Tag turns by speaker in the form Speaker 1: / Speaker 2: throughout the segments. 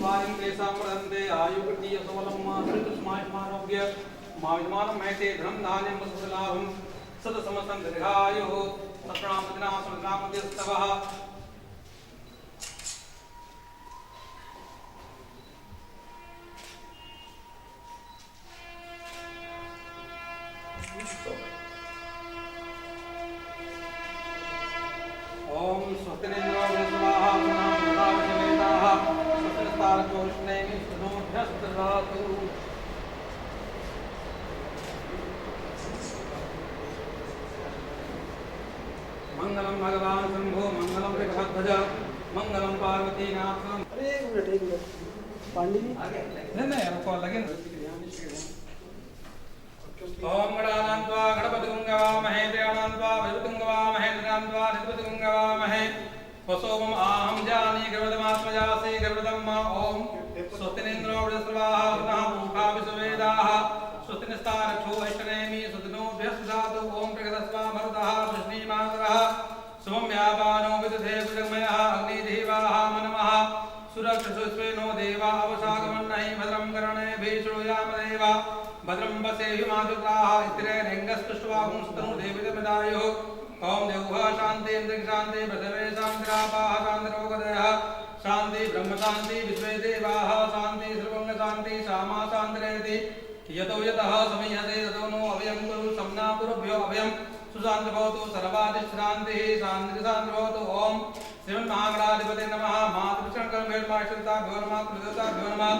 Speaker 1: चत्वारिं तेषां वर्धन्ते आयुर्वृद्धिः सबलं श्रुतस्मारोग्य माविद्मानं महते धनं धान्यं वस्तुलाभं सतसमस्तं दीर्घायुः तत्प्रणामदिनासुरनामदेस्तवः ओम स्वस्तिनेन्द्रो वृषभाः सुनामधावसमेताः स्वस्तिस्तारको विष्णेमि सुनोभ्यस्तदातु मंगलम भगवान शंभो मंगलम वृषभध्वज मंगलम पार्वतीनाथ।
Speaker 2: अरे एक मिनट पांडे जी
Speaker 1: नहीं रुको लगे ओम गणानान्त्वा गणपतिगुंगवामहे देवानान्त्वा विभुतिगुंगवामहे दिनान्त्वा निधुतिगुंगवामहे वसोमं आहं जानी गर्भदमात्मजासि गर्भदम्मा ओम स्वस्तिनेन्द्रो वृषभाः सुनः पूषा विश्ववेदाः स्वस्तिनिस्तारक्षो अष्टनेमि सुदिनोभ्यस्तदातु ओम प्रगतस्वा मरुतः वृष्णीमातरः शुभं व्यापानो विदधे भुजगमयः अग्निदेवाः मनमः सुरक्षसुस्वेनो देवा अवसागमन्नहि भद्रं कर्णेभिः शृणुयामदेव भद्रं वसेयुमाजुत्राः स्त्रिरेङ्गस्तुष्ट्वाहुं स्तनुर्देवितमिदायुः ओम देवः शान्ति शान्ति पृथिवे शान्तिरापाः शान्तिरोगदयः शान्ति ब्रह्म शान्ति विश्वे देवाः शान्ति सर्वं शान्ति सामा शान्तिरेति यतो यतः समयते ततो नो अभयं कुरु सम्ना गुरुभ्यो अभयं सुशान्ति भवतु सर्वादिश्रान्तिः शान्तिः शान्तिः भवतु ओम श्रीमन्महागणाधिपते नमः मातृचरणकर्मभेदमाश्रिताभ्यो नमः कुलदेवताभ्यो नमः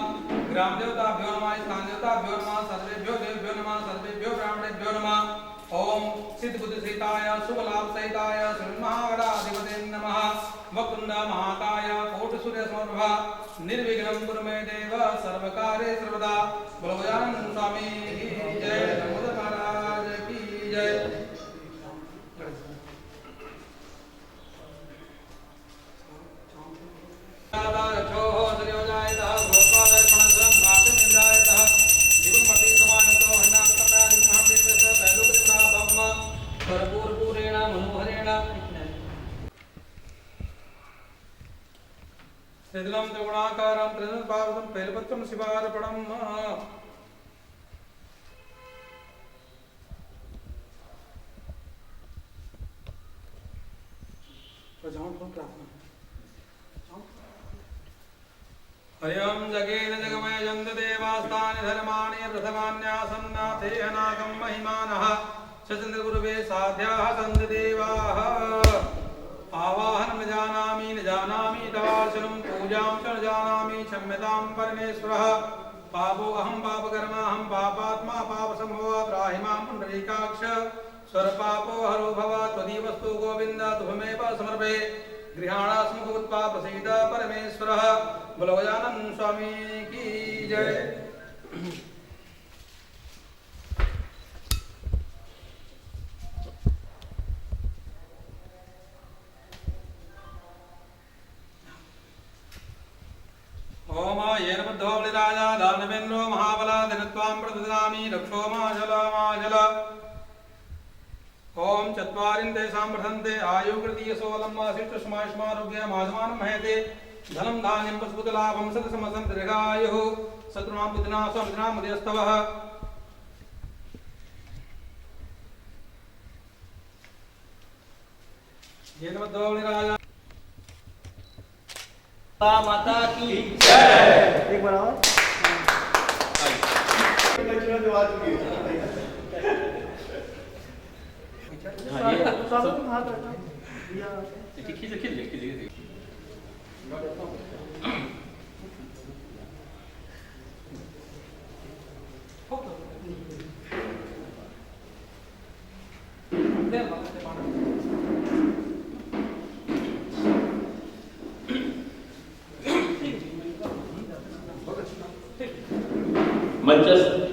Speaker 1: ग्रामदेवताभ्यो नमः स्थानदेवताभ्यो नमः सर्वेभ्यो देवेभ्यो नमः सर्वेभ्यो ब्राह्मणेभ्यो नमः ओम सिद्धबुद्धिसहिताय शुभलाभसहिताय श्रीमन्महागणाधिपते नमः वक्रतुण्ड महाकाय कोटिसूर्यसमप्रभा निर्विघ्नं कुरु मे देव सर्वकार्ये सर्वदा। बोलो गजानन स्वामी की जय, नमोद महाराज की जय। त्रिदलं त्रिगुणाकारं त्रिदलपावतं तैलपत्रं शिवार्पणम् हरिओं जगेन जगमय जन्त देवास्तानि धर्माणि प्रथमान्यासन्नाथे अनागं महिमानः सचन्द्रगुरुवे साध्याः सन्ति देवाः आवाहनं न जानामि तवार्चनं पूजां च न जानामि क्षम्यतां परमेश्वरः पापो अहं पापकर्माहं पापात्मा पापसम्भवा त्राहि मां पुण्डरीकाक्ष स्वरपापो हरो भव त्वदीवस्तु गोविन्द तुभमेव समर्पये गृहाणास्मुखोत्पा प्रसीद परमेश्वरः। बोलो गजानन स्वामी की जय। ओम येन बुद्धो बलिराजा दानवेन्द्रो महाबला दिनत्वां प्रददामि रक्षो माजल ओम चत्वारिं तेषां वर्धन्ते आयुर्वृद्धिः शिष्टस्मारोग्य माधमानं महते धनं धान्यं वस्तुलाभं सतसमस्तं दीर्घायुः शत्रूणां बुद्धिनाशोऽस्तवः। येन बुद्धो बलिराजा
Speaker 2: माता की जय। एक बार और
Speaker 3: मंचस्थ